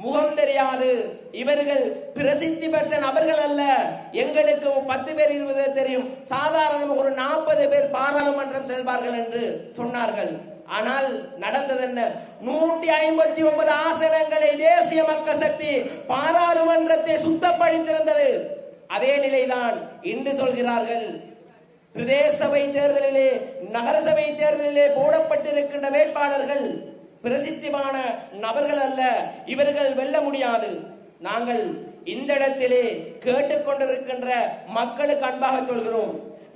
முகம் தெரியாது, இவர்கள் பிரசித்தி பெற்ற நபர்கள் அல்ல, எங்களுக்கு 10 பேர் 20 பேர் தெரியும், சாதாரணமாக ஒரு 40 பேர் பாராளுமன்றம் செல்வார்கள் என்று சொன்னார்கள். ஆனால் நடந்தது என்ன? 159 ஆசனங்களை தேசிய மக்கள் சக்தி பாராளுமன்றத்தை சுத்தப்படுத்தியிருந்தது. அதே நிலைதான் இன்று சொல்கிறார்கள். பிரதேச சபை தேர்தலிலே, நகரசபை தேர்தலிலே போடப்பட்டிருக்கின்ற வேட்பாளர்கள் பிரசித்தியான நபர்கள் அல்ல, இவர்கள் வெல்ல முடியாது. நாங்கள் இந்த இடத்திலே கேட்டுக்கொண்டிருக்கின்ற மக்களுக்கு அன்பாக சொல்கிறோம்,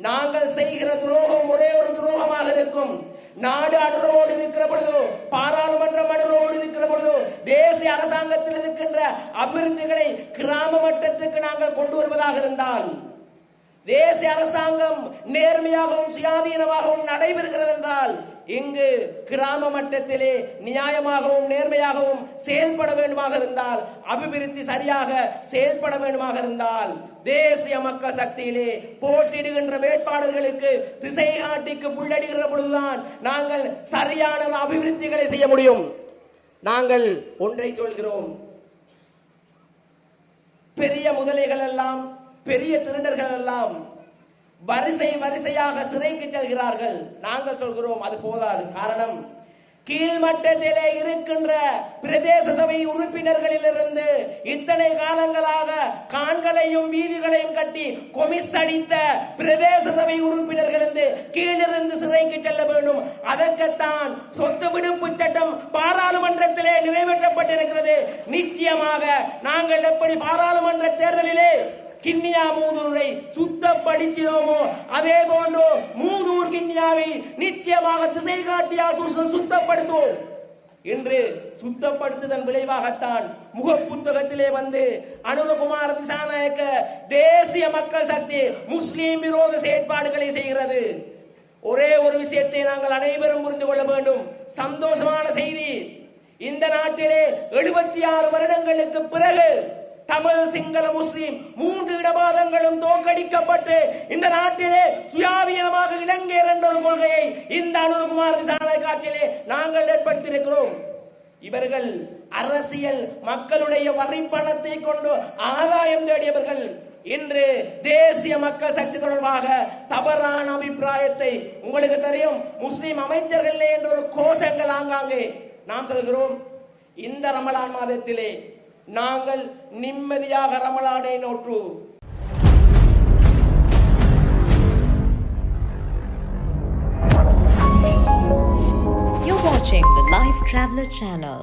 நாங்கள் செய்கிற துரோகம் ஒரே ஒரு துரோகமாக இருக்கும். நாடு அனுரோடு இருக்கிற பொழுதோ, பாராளுமன்றம் அனுரோடு இருக்கிற பொழுதோ, தேசிய அரசாங்கத்தில் இருக்கின்ற அபிவிருத்திகளை கிராம மட்டத்துக்கு நாங்கள் கொண்டு வருவதாக இருந்தால், தேசிய அரசாங்கம் நேர்மையாகவும் சுயாதீனமாகவும் நடைபெறுகிறது என்றால், இங்கு கிராம மட்டத்திலே நியாயமாகவும் நேர்மையாகவும் செயல்பட வேண்டுமாக இருந்தால், அபிவிருத்தி சரியாக செயல்பட வேண்டுமாக இருந்தால், தேசிய மக்கள் சக்தியிலே போட்டியிடுகின்ற வேட்பாளர்களுக்கு திசை காட்டிக்கு புள்ளடிகிற பொழுதுதான் நாங்கள் சரியான அபிவிருத்திகளை செய்ய முடியும். நாங்கள் ஒன்றை சொல்கிறோம், பெரிய முதலைகள் எல்லாம், பெரிய திருடர்கள் எல்லாம் வரிசையாக சிறைக்கு செல்கிறார்கள். நாங்கள் சொல்கிறோம் அது போதாது. காரணம், கீழ்மட்டத்திலே இருக்கின்ற பிரதேச சபை உறுப்பினர்களிலிருந்து இத்தனை காலங்களாக கான்களையும் வீதிகளையும் கட்டி கொமிஸ் அடித்த பிரதேச சபை உறுப்பினர்கள் கீழிருந்து சிறைக்கு செல்ல வேண்டும். அதற்குத்தான் சொத்து விடுப்பு சட்டம் பாராளுமன்றத்திலே நிறைவேற்றப்பட்டிருக்கிறது. நிச்சயமாக நாங்கள் எப்படி பாராளுமன்ற தேர்தலிலே கிண்ணியா மூதூரை சுத்தப்படுத்தினோமோ அதே போன்று மூதூர் கிண்ணியாவை நிச்சயமாக திசை காட்டியால் சுத்தப்படுத்துவோம். இன்று சுத்தப்படுத்துதன் விளைவாகத்தான் முகப்புத்தகத்திலே வந்து அனுரகுமார திசாநாயக்க தேசிய மக்கள் சக்தி முஸ்லீம் விரோத செயற்பாடுகளை செய்கிறது. ஒரே ஒரு விஷயத்தை நாங்கள் அனைவரும் புரிந்து கொள்ள வேண்டும். சந்தோஷமான செய்தி, இந்த நாட்டிலே 76 வருடங்களுக்கு பிறகு தமிழ், சிங்கள, முஸ்லிம் 3 இடவாதங்களும் தோற்கடிக்கப்பட்டு இந்த நாட்டிலே சுயாதீனமாக இலங்கையர் என்ற ஒரு கொள்கையை இந்த அனுரகுமார திசாநாயக்க ஆட்சியிலே நாங்கள் ஏற்படுத்தியிருக்கிறோம். இவர்கள் அரசியல் மக்களுடைய வரிப்பணத்தை கொண்டு ஆதாயம் தேடியவர்கள். இன்று தேசிய மக்கள் சக்தி தொடர்பாக தவறான அபிப்பிராயத்தை, உங்களுக்கு தெரியும், முஸ்லிம் அமைச்சர்கள் என்ற ஒரு கோஷங்கள் ஆங்காங்கே. நாம் சொல்கிறோம், இந்த ரமலான் மாதத்திலே நாங்கள் நிம்மதியாக ரமலானை நோற்று You're watching the Life Traveler channel.